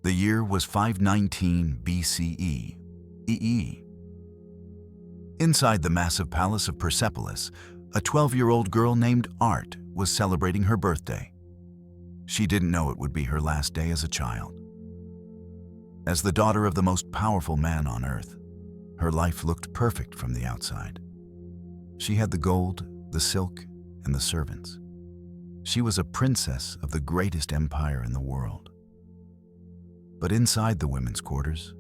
The year was 519 BCE. Inside the massive palace of Persepolis, a 12-year-old girl named Art was celebrating her birthday. She didn't know it would be her last day as a child. As the daughter of the most powerful man on earth, her life looked perfect from the outside. She had the gold, the silk, and the servants. She was a princess of the greatest empire in the world. But inside the women's quarters,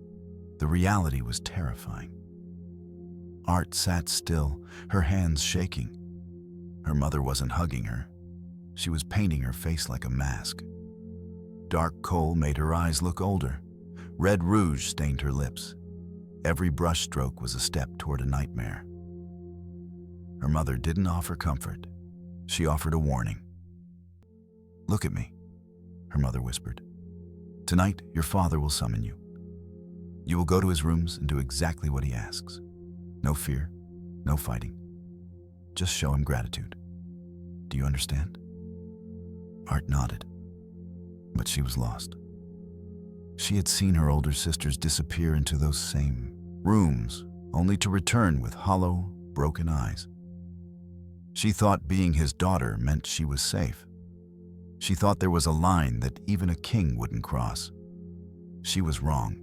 the reality was terrifying. Art sat still, her hands shaking. Her mother wasn't hugging her. She was painting her face like a mask. Dark coal made her eyes look older. Red rouge stained her lips. Every brushstroke was a step toward a nightmare. Her mother didn't offer comfort. She offered a warning. "Look at me," her mother whispered. "Tonight, your father will summon you. You will go to his rooms and do exactly what he asks. No fear, no fighting. Just show him gratitude. Do you understand?" Art nodded, but she was lost. She had seen her older sisters disappear into those same rooms, only to return with hollow, broken eyes. She thought being his daughter meant she was safe. She thought there was a line that even a king wouldn't cross. She was wrong.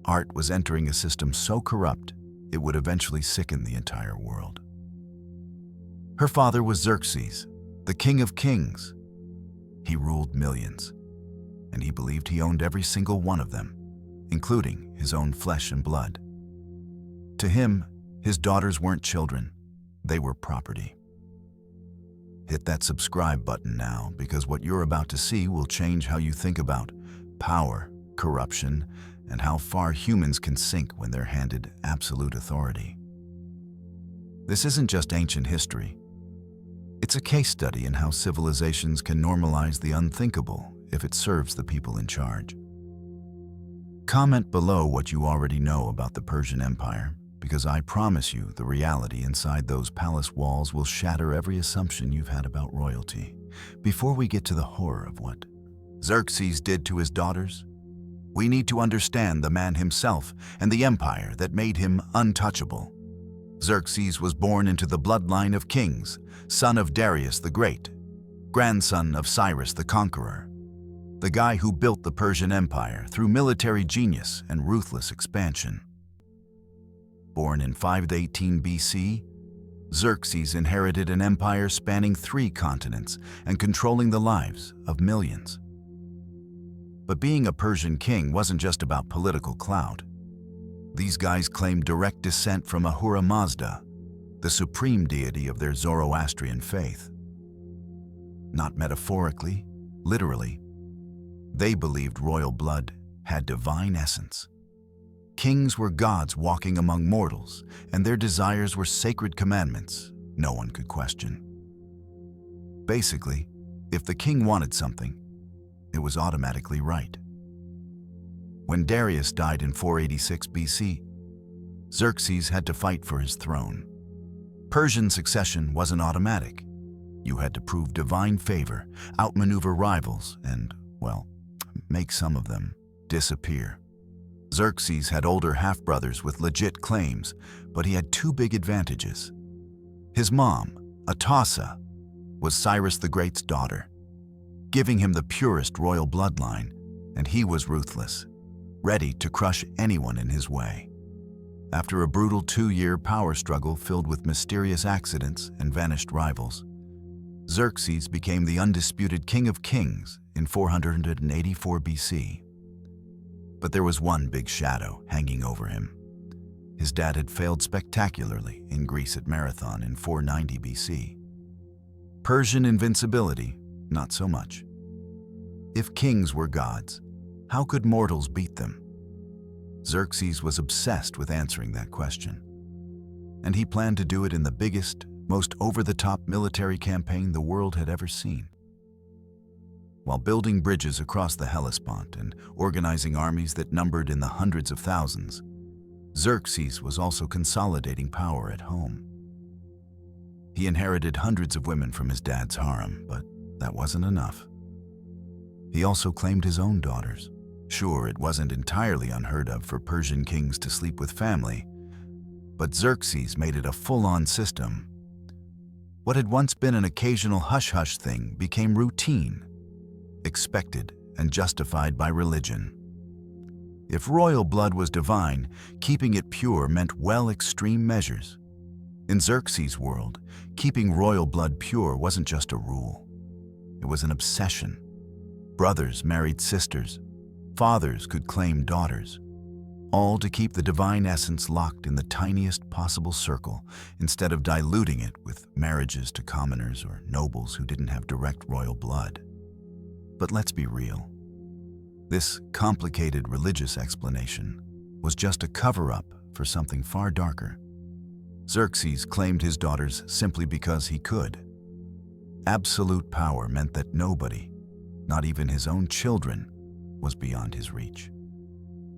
Art was entering a system so corrupt, it would eventually sicken the entire world. Her father was Xerxes, the king of kings. He ruled millions, and he believed he owned every single one of them, including his own flesh and blood. To him, his daughters weren't children, they were property. Hit that subscribe button now, because what you're about to see will change how you think about power, corruption, and how far humans can sink when they're handed absolute authority. This isn't just ancient history. It's a case study in how civilizations can normalize the unthinkable if it serves the people in charge. Comment below what you already know about the Persian Empire, because I promise you the reality inside those palace walls will shatter every assumption you've had about royalty. Before we get to the horror of what Xerxes did to his daughters, we need to understand the man himself and the empire that made him untouchable. Xerxes was born into the bloodline of kings, son of Darius the Great, grandson of Cyrus the Conqueror, the guy who built the Persian Empire through military genius and ruthless expansion. Born in 518 BC, Xerxes inherited an empire spanning 3 continents and controlling the lives of millions. But being a Persian king wasn't just about political clout. These guys claimed direct descent from Ahura Mazda, the supreme deity of their Zoroastrian faith. Not metaphorically, literally. They believed royal blood had divine essence. Kings were gods walking among mortals, and their desires were sacred commandments no one could question. Basically, if the king wanted something, it was automatically right. When Darius died in 486 BC, Xerxes had to fight for his throne. Persian succession wasn't automatic. You had to prove divine favor, outmaneuver rivals, and, well, make some of them disappear. Xerxes had older half-brothers with legit claims, but he had 2 big advantages. His mom, Atassa, was Cyrus the Great's daughter, giving him the purest royal bloodline, and he was ruthless, ready to crush anyone in his way. After a brutal 2-year power struggle filled with mysterious accidents and vanished rivals, Xerxes became the undisputed king of kings in 484 BC. But there was one big shadow hanging over him. His dad had failed spectacularly in Greece at Marathon in 490 BC. Persian invincibility, not so much. If kings were gods, how could mortals beat them? Xerxes was obsessed with answering that question. And he planned to do it in the biggest, most over-the-top military campaign the world had ever seen. While building bridges across the Hellespont and organizing armies that numbered in the hundreds of thousands, Xerxes was also consolidating power at home. He inherited hundreds of women from his dad's harem, but that wasn't enough. He also claimed his own daughters, Sure, it wasn't entirely unheard of for Persian kings to sleep with family, but Xerxes made it a full-on system. What had once been an occasional hush-hush thing became routine, expected and justified by religion. If royal blood was divine, keeping it pure meant extreme measures. In Xerxes' world, keeping royal blood pure wasn't just a rule. It was an obsession. Brothers married sisters. Fathers could claim daughters, all to keep the divine essence locked in the tiniest possible circle instead of diluting it with marriages to commoners or nobles who didn't have direct royal blood. But let's be real. This complicated religious explanation was just a cover-up for something far darker. Xerxes claimed his daughters simply because he could. Absolute power meant that nobody, not even his own children, was beyond his reach.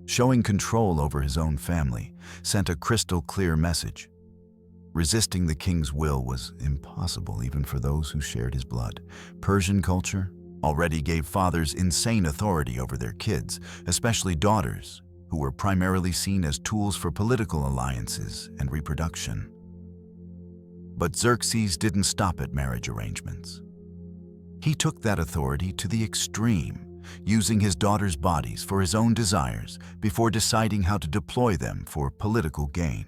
Showing control over his own family sent a crystal-clear message. Resisting the king's will was impossible even for those who shared his blood. Persian culture already gave fathers insane authority over their kids, especially daughters, who were primarily seen as tools for political alliances and reproduction. But Xerxes didn't stop at marriage arrangements. He took that authority to the extreme, using his daughters' bodies for his own desires before deciding how to deploy them for political gain.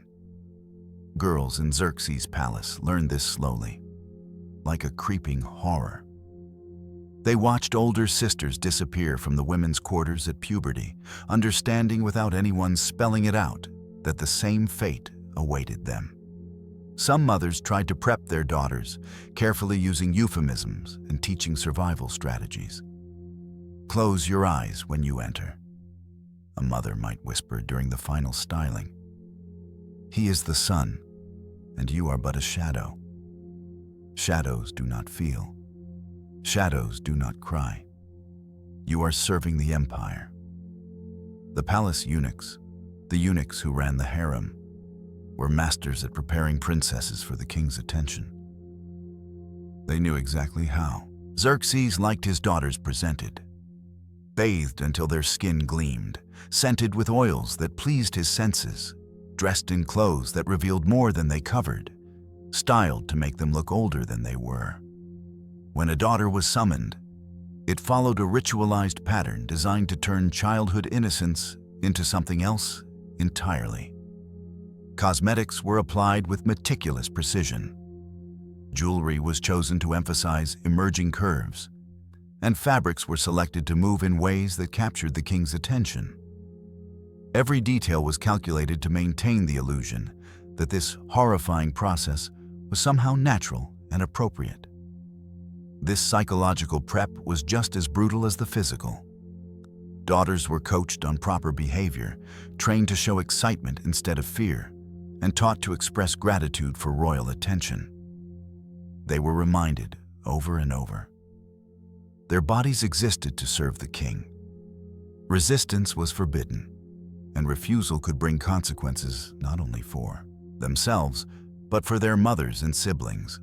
Girls in Xerxes' palace learned this slowly, like a creeping horror. They watched older sisters disappear from the women's quarters at puberty, understanding without anyone spelling it out that the same fate awaited them. Some mothers tried to prep their daughters, carefully using euphemisms and teaching survival strategies. "Close your eyes when you enter," a mother might whisper during the final styling. "He is the sun, and you are but a shadow. Shadows do not feel. Shadows do not cry. You are serving the empire." The palace eunuchs, the eunuchs who ran the harem, were masters at preparing princesses for the king's attention. They knew exactly how. Xerxes liked his daughters presented, bathed until their skin gleamed, scented with oils that pleased his senses, dressed in clothes that revealed more than they covered, styled to make them look older than they were. When a daughter was summoned, it followed a ritualized pattern designed to turn childhood innocence into something else entirely. Cosmetics were applied with meticulous precision. Jewelry was chosen to emphasize emerging curves, and fabrics were selected to move in ways that captured the king's attention. Every detail was calculated to maintain the illusion that this horrifying process was somehow natural and appropriate. This psychological prep was just as brutal as the physical. Daughters were coached on proper behavior, trained to show excitement instead of fear, and taught to express gratitude for royal attention. They were reminded over and over. Their bodies existed to serve the king. Resistance was forbidden, and refusal could bring consequences not only for themselves, but for their mothers and siblings.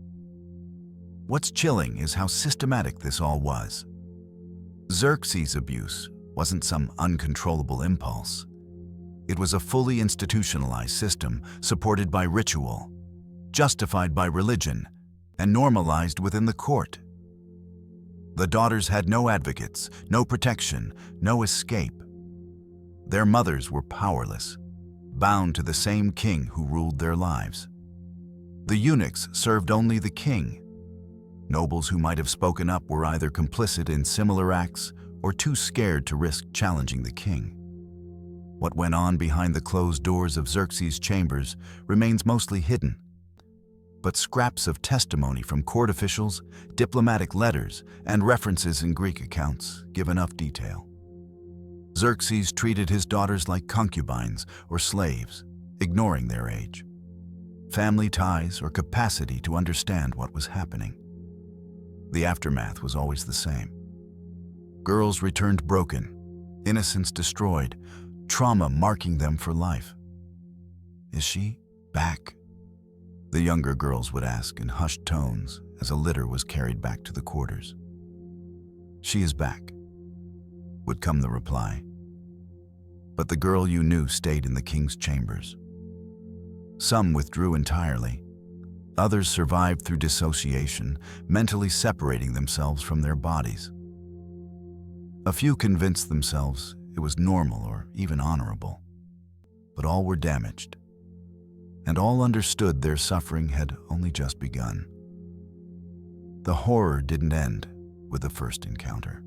What's chilling is how systematic this all was. Xerxes' abuse wasn't some uncontrollable impulse. It was a fully institutionalized system supported by ritual, justified by religion, and normalized within the court. The daughters had no advocates, no protection, no escape. Their mothers were powerless, bound to the same king who ruled their lives. The eunuchs served only the king. Nobles who might have spoken up were either complicit in similar acts or too scared to risk challenging the king. What went on behind the closed doors of Xerxes' chambers remains mostly hidden, but scraps of testimony from court officials, diplomatic letters, and references in Greek accounts give enough detail. Xerxes treated his daughters like concubines or slaves, ignoring their age, family ties, or capacity to understand what was happening. The aftermath was always the same. Girls returned broken, innocence destroyed, trauma marking them for life. "Is she back?" the younger girls would ask in hushed tones as a litter was carried back to the quarters. "She is back," would come the reply, But the girl you knew stayed in the king's chambers. Some withdrew entirely. Others survived through dissociation, mentally separating themselves from their bodies. A few convinced themselves it was normal or even honorable. But all were damaged, and all understood their suffering had only just begun. The horror didn't end with the first encounter.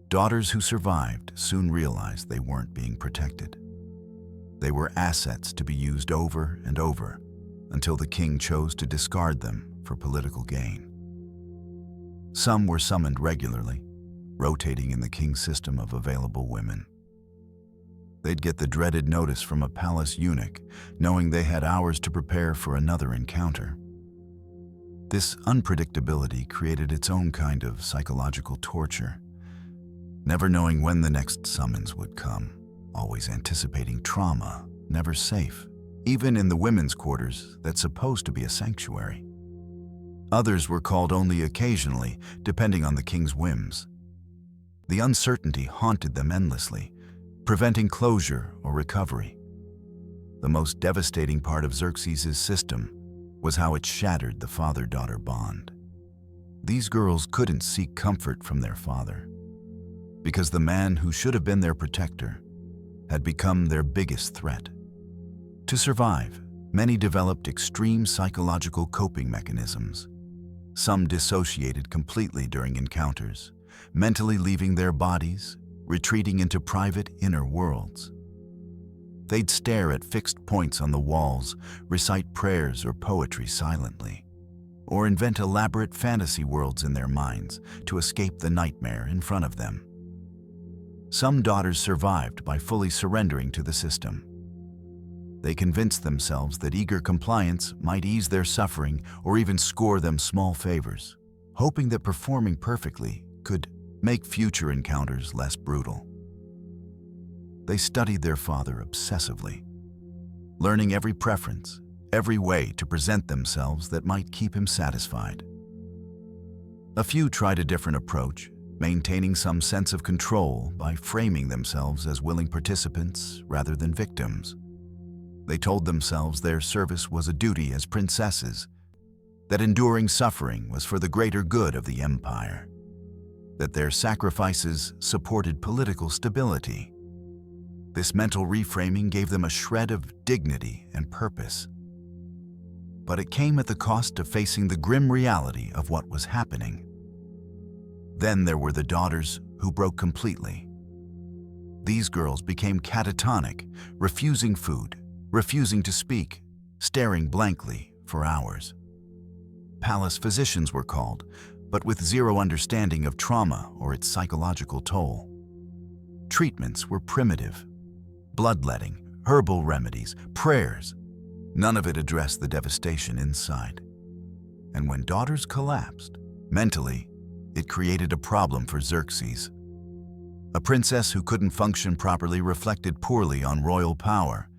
Daughters who survived soon realized they weren't being protected. They were assets to be used over and over until the king chose to discard them for political gain. Some were summoned regularly, rotating in the king's system of available women. They'd get the dreaded notice from a palace eunuch, knowing they had hours to prepare for another encounter. This unpredictability created its own kind of psychological torture. Never knowing when the next summons would come, always anticipating trauma, never safe, even in the women's quarters that's supposed to be a sanctuary. Others were called only occasionally, depending on the king's whims. The uncertainty haunted them endlessly, preventing closure or recovery. The most devastating part of Xerxes' system was how it shattered the father-daughter bond. These girls couldn't seek comfort from their father, because the man who should have been their protector had become their biggest threat. To survive, many developed extreme psychological coping mechanisms. Some dissociated completely during encounters, mentally leaving their bodies, retreating into private inner worlds. They'd stare at fixed points on the walls, recite prayers or poetry silently, or invent elaborate fantasy worlds in their minds to escape the nightmare in front of them. Some daughters survived by fully surrendering to the system. They convinced themselves that eager compliance might ease their suffering or even score them small favors, hoping that performing perfectly could make future encounters less brutal. They studied their father obsessively, learning every preference, every way to present themselves that might keep him satisfied. A few tried a different approach, maintaining some sense of control by framing themselves as willing participants rather than victims. They told themselves their service was a duty as princesses, that enduring suffering was for the greater good of the empire, that their sacrifices supported political stability. This mental reframing gave them a shred of dignity and purpose. But it came at the cost of facing the grim reality of what was happening. Then there were the daughters who broke completely. These girls became catatonic, refusing food, refusing to speak, staring blankly for hours. Palace physicians were called, but with zero understanding of trauma or its psychological toll. Treatments were primitive. Bloodletting, herbal remedies, prayers. None of it addressed the devastation inside. And when daughters collapsed, mentally, it created a problem for Xerxes. A princess who couldn't function properly reflected poorly on royal power,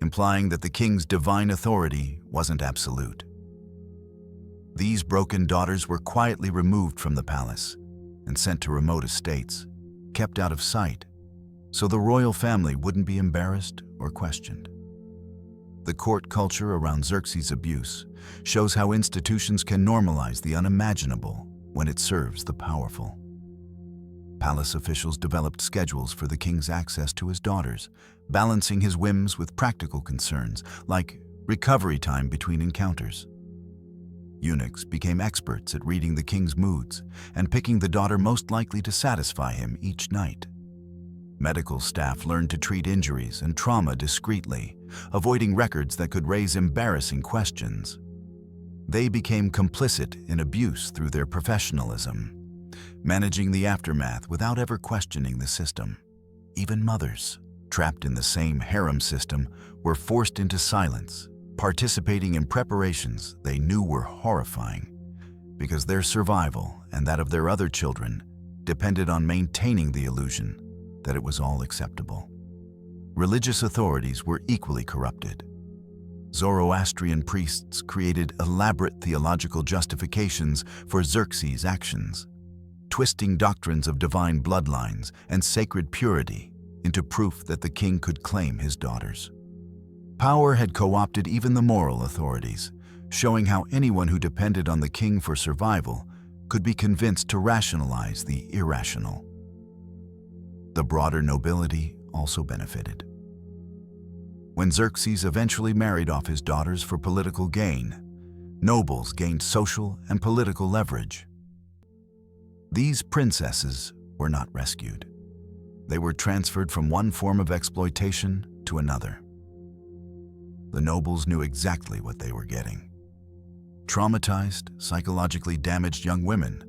implying that the king's divine authority wasn't absolute. These broken daughters were quietly removed from the palace and sent to remote estates, kept out of sight, so the royal family wouldn't be embarrassed or questioned. The court culture around Xerxes' abuse shows how institutions can normalize the unimaginable when it serves the powerful. Palace officials developed schedules for the king's access to his daughters, balancing his whims with practical concerns, like recovery time between encounters. Eunuchs became experts at reading the king's moods and picking the daughter most likely to satisfy him each night. Medical staff learned to treat injuries and trauma discreetly, avoiding records that could raise embarrassing questions. They became complicit in abuse through their professionalism, managing the aftermath without ever questioning the system. Even mothers, trapped in the same harem system, were forced into silence, participating in preparations they knew were horrifying, because their survival and that of their other children depended on maintaining the illusion that it was all acceptable. Religious authorities were equally corrupted. Zoroastrian priests created elaborate theological justifications for Xerxes' actions, twisting doctrines of divine bloodlines and sacred purity into proof that the king could claim his daughters. Power had co-opted even the moral authorities, showing how anyone who depended on the king for survival could be convinced to rationalize the irrational. The broader nobility also benefited. When Xerxes eventually married off his daughters for political gain, nobles gained social and political leverage. These princesses were not rescued. They were transferred from one form of exploitation to another. The nobles knew exactly what they were getting. Traumatized, psychologically damaged young women,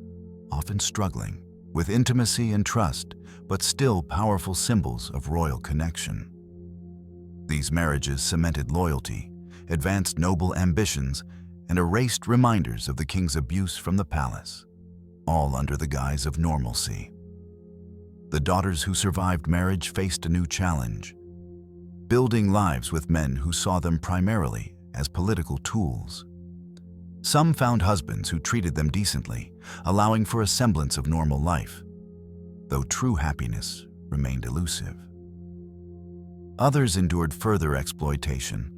often struggling with intimacy and trust, but still powerful symbols of royal connection. These marriages cemented loyalty, advanced noble ambitions, and erased reminders of the king's abuse from the palace, all under the guise of normalcy. The daughters who survived marriage faced a new challenge: building lives with men who saw them primarily as political tools. Some found husbands who treated them decently, allowing for a semblance of normal life, though true happiness remained elusive. Others endured further exploitation,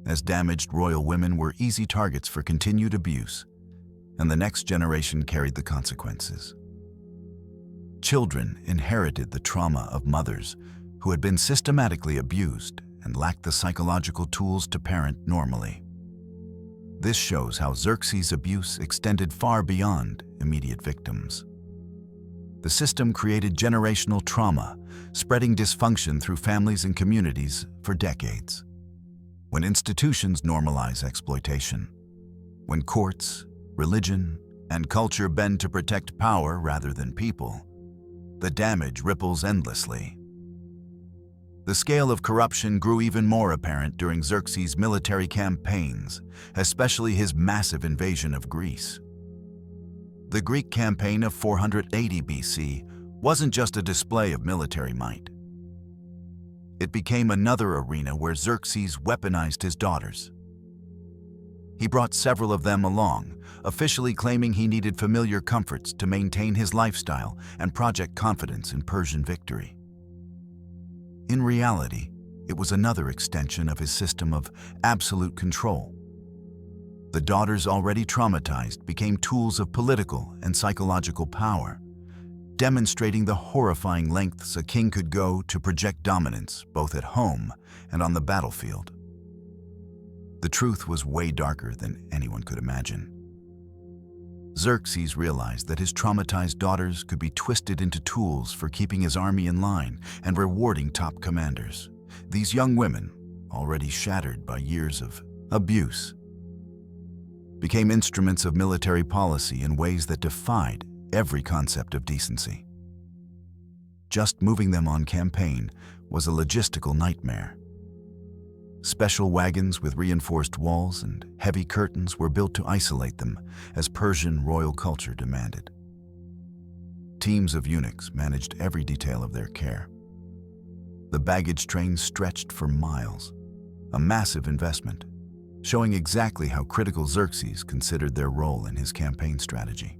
as damaged royal women were easy targets for continued abuse, and the next generation carried the consequences. Children inherited the trauma of mothers who had been systematically abused and lacked the psychological tools to parent normally. This shows how Xerxes' abuse extended far beyond immediate victims. The system created generational trauma, spreading dysfunction through families and communities for decades. When institutions normalize exploitation, when courts, religion, and culture bend to protect power rather than people, the damage ripples endlessly. The scale of corruption grew even more apparent during Xerxes' military campaigns, especially his massive invasion of Greece. The Greek campaign of 480 BC wasn't just a display of military might. It became another arena where Xerxes weaponized his daughters. He brought several of them along, officially claiming he needed familiar comforts to maintain his lifestyle and project confidence in Persian victory. In reality, it was another extension of his system of absolute control. The daughters, already traumatized, became tools of political and psychological power, demonstrating the horrifying lengths a king could go to project dominance both at home and on the battlefield. The truth was way darker than anyone could imagine. Xerxes realized that his traumatized daughters could be twisted into tools for keeping his army in line and rewarding top commanders. These young women, already shattered by years of abuse, became instruments of military policy in ways that defied every concept of decency. Just moving them on campaign was a logistical nightmare. Special wagons with reinforced walls and heavy curtains were built to isolate them, as Persian royal culture demanded. Teams of eunuchs managed every detail of their care. The baggage trains stretched for miles, a massive investment, showing exactly how critical Xerxes considered their role in his campaign strategy.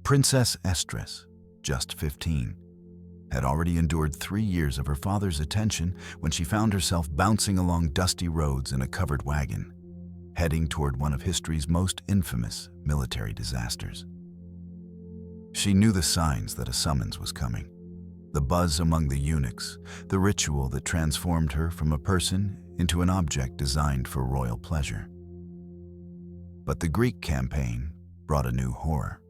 Princess Estrus, just 15, had already endured 3 years of her father's attention when she found herself bouncing along dusty roads in a covered wagon, heading toward one of history's most infamous military disasters. She knew the signs that a summons was coming: the buzz among the eunuchs, the ritual that transformed her from a person into an object designed for royal pleasure. But the Greek campaign brought a new horror.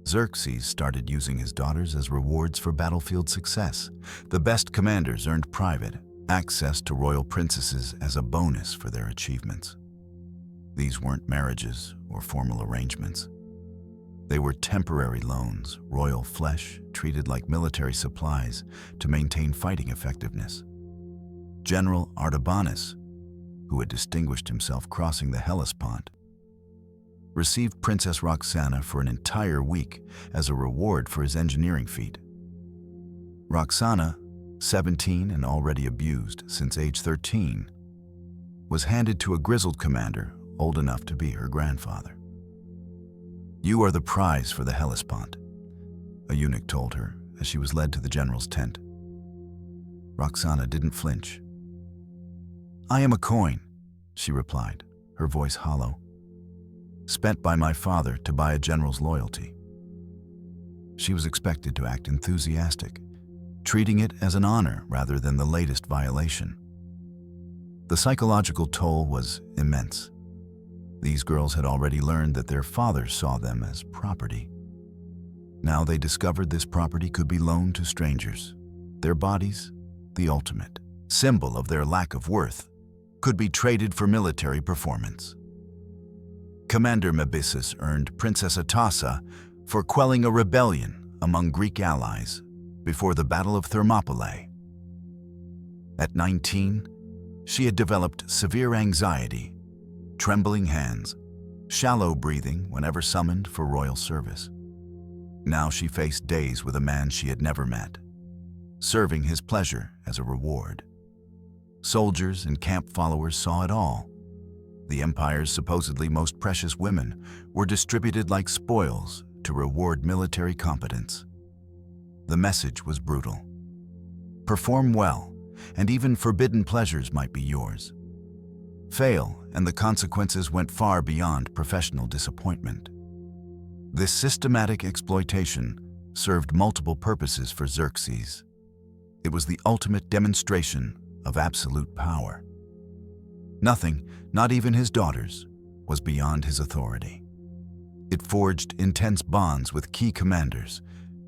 Xerxes started using his daughters as rewards for battlefield success. The best commanders earned private access to royal princesses as a bonus for their achievements. These weren't marriages or formal arrangements. They were temporary loans, royal flesh treated like military supplies to maintain fighting effectiveness. General Artabanus, who had distinguished himself crossing the Hellespont, received Princess Roxana for an entire week as a reward for his engineering feat. Roxana, 17 and already abused since age 13, was handed to a grizzled commander old enough to be her grandfather. "You are the prize for the Hellespont," a eunuch told her as she was led to the general's tent. Roxana didn't flinch. "I am a coin," she replied, her voice hollow, "spent by my father to buy a general's loyalty." She was expected to act enthusiastic, treating it as an honor rather than the latest violation. The psychological toll was immense. These girls had already learned that their fathers saw them as property. Now they discovered this property could be loaned to strangers. Their bodies, the ultimate symbol of their lack of worth, could be traded for military performance. Commander Mebissus earned Princess Atassa for quelling a rebellion among Greek allies before the Battle of Thermopylae. At 19, she had developed severe anxiety, trembling hands, shallow breathing whenever summoned for royal service. Now she faced days with a man she had never met, serving his pleasure as a reward. Soldiers and camp followers saw it all. The empire's supposedly most precious women were distributed like spoils to reward military competence. The message was brutal. Perform well, and even forbidden pleasures might be yours. Fail, and the consequences went far beyond professional disappointment. This systematic exploitation served multiple purposes for Xerxes. It was the ultimate demonstration of absolute power. Nothing, not even his daughters, was beyond his authority. It forged intense bonds with key commanders,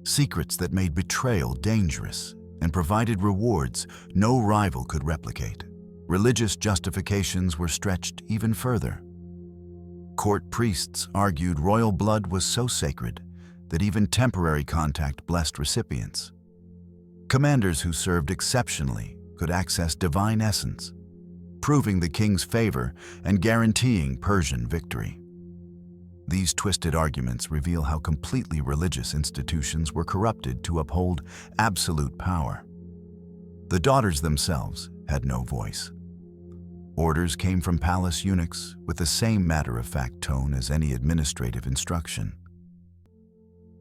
secrets that made betrayal dangerous and provided rewards no rival could replicate. Religious justifications were stretched even further. Court priests argued royal blood was so sacred that even temporary contact blessed recipients. Commanders who served exceptionally could access divine essence, proving the king's favor and guaranteeing Persian victory. These twisted arguments reveal how completely religious institutions were corrupted to uphold absolute power. The daughters themselves had no voice. Orders came from palace eunuchs with the same matter-of-fact tone as any administrative instruction.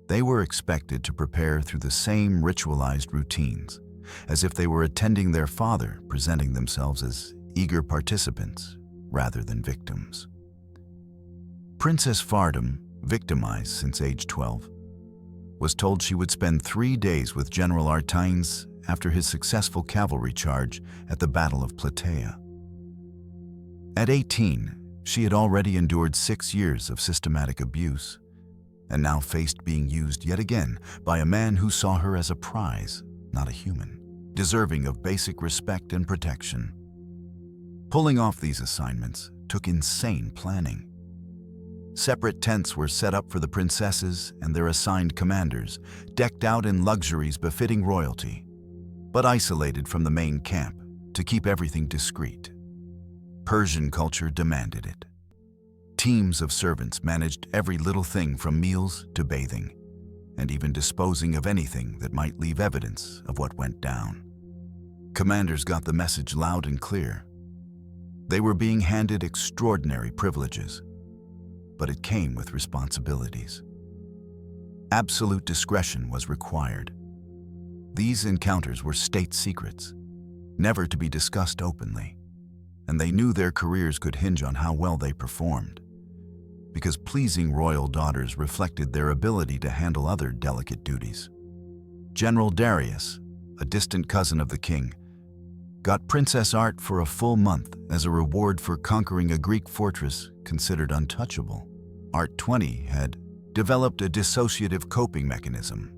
They were expected to prepare through the same ritualized routines, as if they were attending their father, presenting themselves as eager participants rather than victims. Princess Fardam, victimized since age 12, was told she would spend 3 days with General Artaines after his successful cavalry charge at the Battle of Plataea. At 18, she had already endured 6 years of systematic abuse, and now faced being used yet again by a man who saw her as a prize, not a human, deserving of basic respect and protection. Pulling off these assignments took insane planning. Separate tents were set up for the princesses and their assigned commanders, decked out in luxuries befitting royalty, but isolated from the main camp to keep everything discreet. Persian culture demanded it. Teams of servants managed every little thing from meals to bathing, and even disposing of anything that might leave evidence of what went down. Commanders got the message loud and clear. They were being handed extraordinary privileges, but it came with responsibilities. Absolute discretion was required. These encounters were state secrets, never to be discussed openly, and they knew their careers could hinge on how well they performed, because pleasing royal daughters reflected their ability to handle other delicate duties. General Darius, a distant cousin of the king, got Princess Art for a full month as a reward for conquering a Greek fortress considered untouchable. Art 20 had developed a dissociative coping mechanism,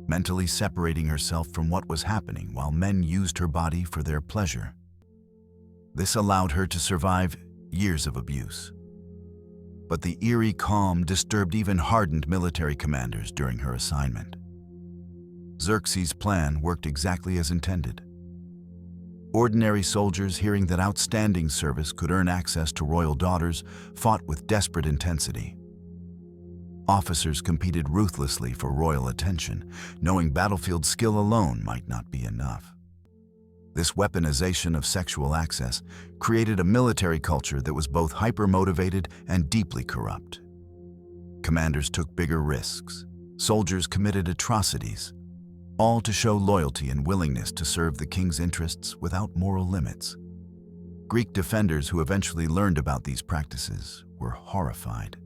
mentally separating herself from what was happening while men used her body for their pleasure. This allowed her to survive years of abuse. But the eerie calm disturbed even hardened military commanders during her assignment. Xerxes' plan worked exactly as intended. Ordinary soldiers, hearing that outstanding service could earn access to royal daughters, fought with desperate intensity. Officers competed ruthlessly for royal attention, knowing battlefield skill alone might not be enough. This weaponization of sexual access created a military culture that was both hyper-motivated and deeply corrupt. Commanders took bigger risks. Soldiers committed atrocities, all to show loyalty and willingness to serve the king's interests without moral limits. Greek defenders who eventually learned about these practices were horrified.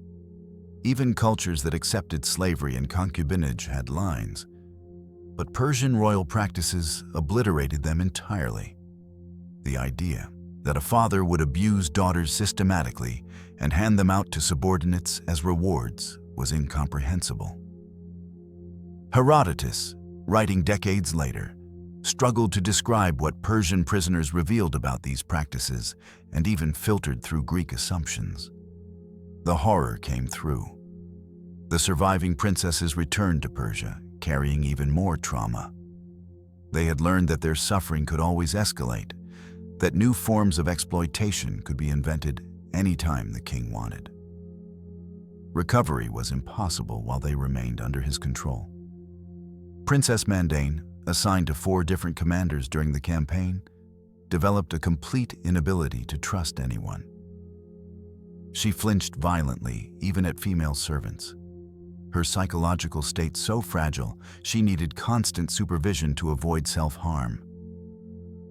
Even cultures that accepted slavery and concubinage had lines, but Persian royal practices obliterated them entirely. The idea that a father would abuse daughters systematically and hand them out to subordinates as rewards was incomprehensible. Herodotus, writing decades later, struggled to describe what Persian prisoners revealed about these practices and even filtered through Greek assumptions. The horror came through. The surviving princesses returned to Persia, carrying even more trauma. They had learned that their suffering could always escalate, that new forms of exploitation could be invented anytime the king wanted. Recovery was impossible while they remained under his control. Princess Mandane, assigned to 4 different commanders during the campaign, developed a complete inability to trust anyone. She flinched violently, even at female servants. Her psychological state so fragile, she needed constant supervision to avoid self-harm.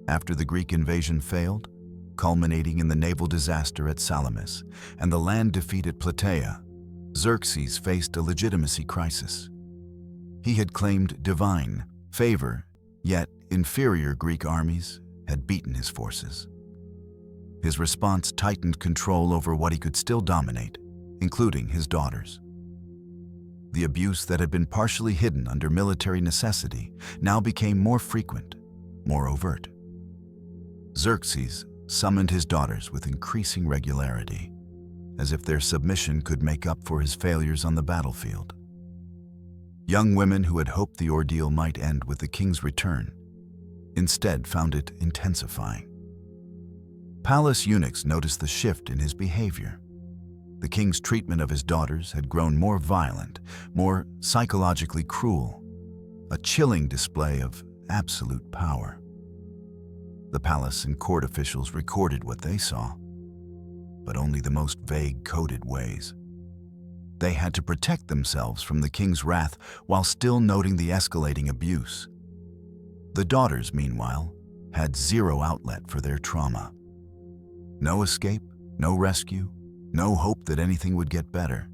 After the Greek invasion failed, culminating in the naval disaster at Salamis and the land defeat at Plataea, Xerxes faced a legitimacy crisis. He had claimed divine favor, yet inferior Greek armies had beaten his forces. His response tightened control over what he could still dominate, including his daughters. The abuse that had been partially hidden under military necessity now became more frequent, more overt. Xerxes summoned his daughters with increasing regularity, as if their submission could make up for his failures on the battlefield. Young women who had hoped the ordeal might end with the king's return instead found it intensifying. Palace eunuchs noticed the shift in his behavior. The king's treatment of his daughters had grown more violent, more psychologically cruel, a chilling display of absolute power. The palace and court officials recorded what they saw, but only the most vague, coded ways. They had to protect themselves from the king's wrath while still noting the escalating abuse. The daughters, meanwhile, had zero outlet for their trauma. No escape, no rescue, no hope that anything would get better.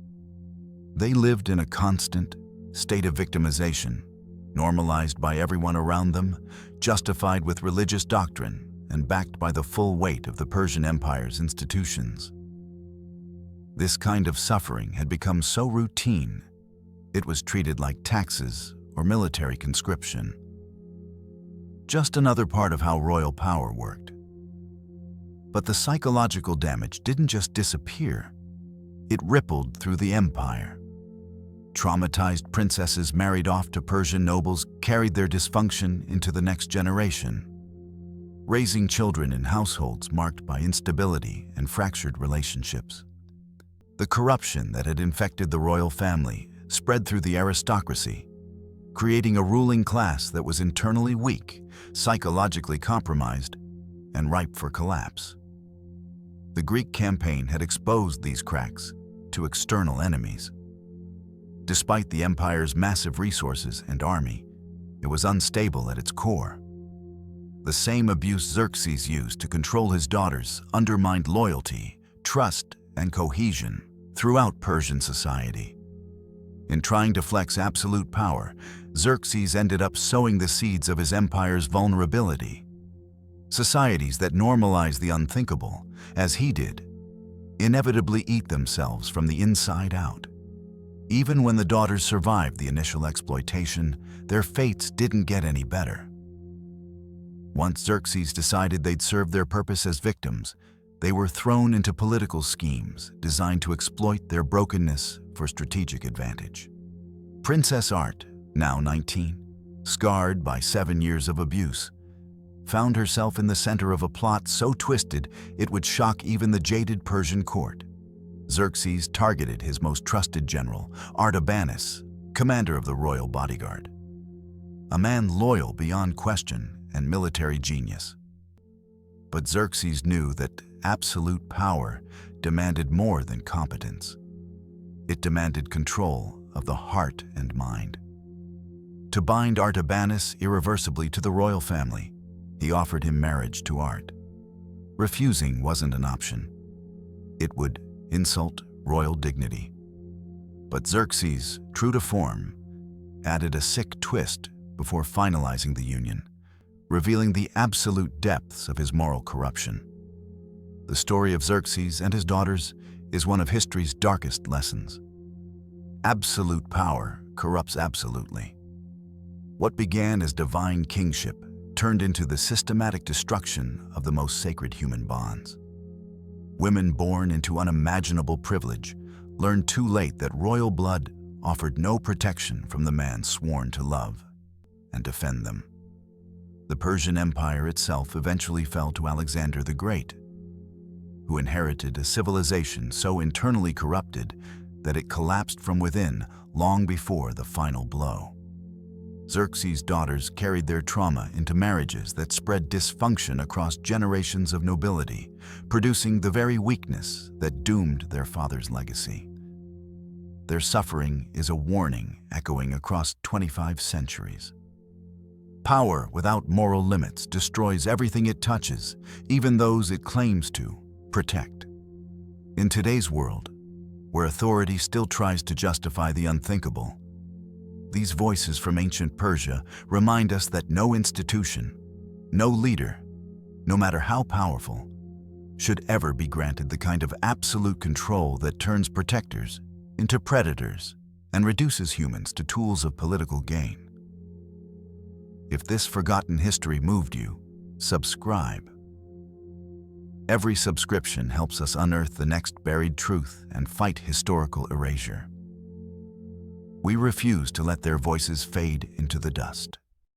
They lived in a constant state of victimization, normalized by everyone around them, justified with religious doctrine, and backed by the full weight of the Persian Empire's institutions. This kind of suffering had become so routine, it was treated like taxes or military conscription. Just another part of how royal power worked. But the psychological damage didn't just disappear, it rippled through the empire. Traumatized princesses married off to Persian nobles carried their dysfunction into the next generation, raising children in households marked by instability and fractured relationships. The corruption that had infected the royal family spread through the aristocracy, creating a ruling class that was internally weak, psychologically compromised, and ripe for collapse. The Greek campaign had exposed these cracks to external enemies. Despite the empire's massive resources and army, it was unstable at its core. The same abuse Xerxes used to control his daughters undermined loyalty, trust, and cohesion throughout Persian society. In trying to flex absolute power, Xerxes ended up sowing the seeds of his empire's vulnerability. Societies that normalize the unthinkable, as he did, inevitably eat themselves from the inside out. Even when the daughters survived the initial exploitation, their fates didn't get any better. Once Xerxes decided they'd served their purpose as victims, they were thrown into political schemes designed to exploit their brokenness for strategic advantage. Princess Art, now 19, scarred by 7 years of abuse, found herself in the center of a plot so twisted it would shock even the jaded Persian court. Xerxes targeted his most trusted general, Artabanus, commander of the royal bodyguard. A man loyal beyond question and military genius. But Xerxes knew that absolute power demanded more than competence. It demanded control of the heart and mind. To bind Artabanus irreversibly to the royal family, he offered him marriage to Art. Refusing wasn't an option. It would insult royal dignity. But Xerxes, true to form, added a sick twist before finalizing the union, revealing the absolute depths of his moral corruption. The story of Xerxes and his daughters is one of history's darkest lessons. Absolute power corrupts absolutely. What began as divine kingship turned into the systematic destruction of the most sacred human bonds. Women born into unimaginable privilege learned too late that royal blood offered no protection from the man sworn to love and defend them. The Persian Empire itself eventually fell to Alexander the Great, who inherited a civilization so internally corrupted that it collapsed from within long before the final blow. Xerxes' daughters carried their trauma into marriages that spread dysfunction across generations of nobility, producing the very weakness that doomed their father's legacy. Their suffering is a warning echoing across 25 centuries. Power without moral limits destroys everything it touches, even those it claims to protect. In today's world, where authority still tries to justify the unthinkable, these voices from ancient Persia remind us that no institution, no leader, no matter how powerful, should ever be granted the kind of absolute control that turns protectors into predators and reduces humans to tools of political gain. If this forgotten history moved you, subscribe. Every subscription helps us unearth the next buried truth and fight historical erasure. We refuse to let their voices fade into the dust.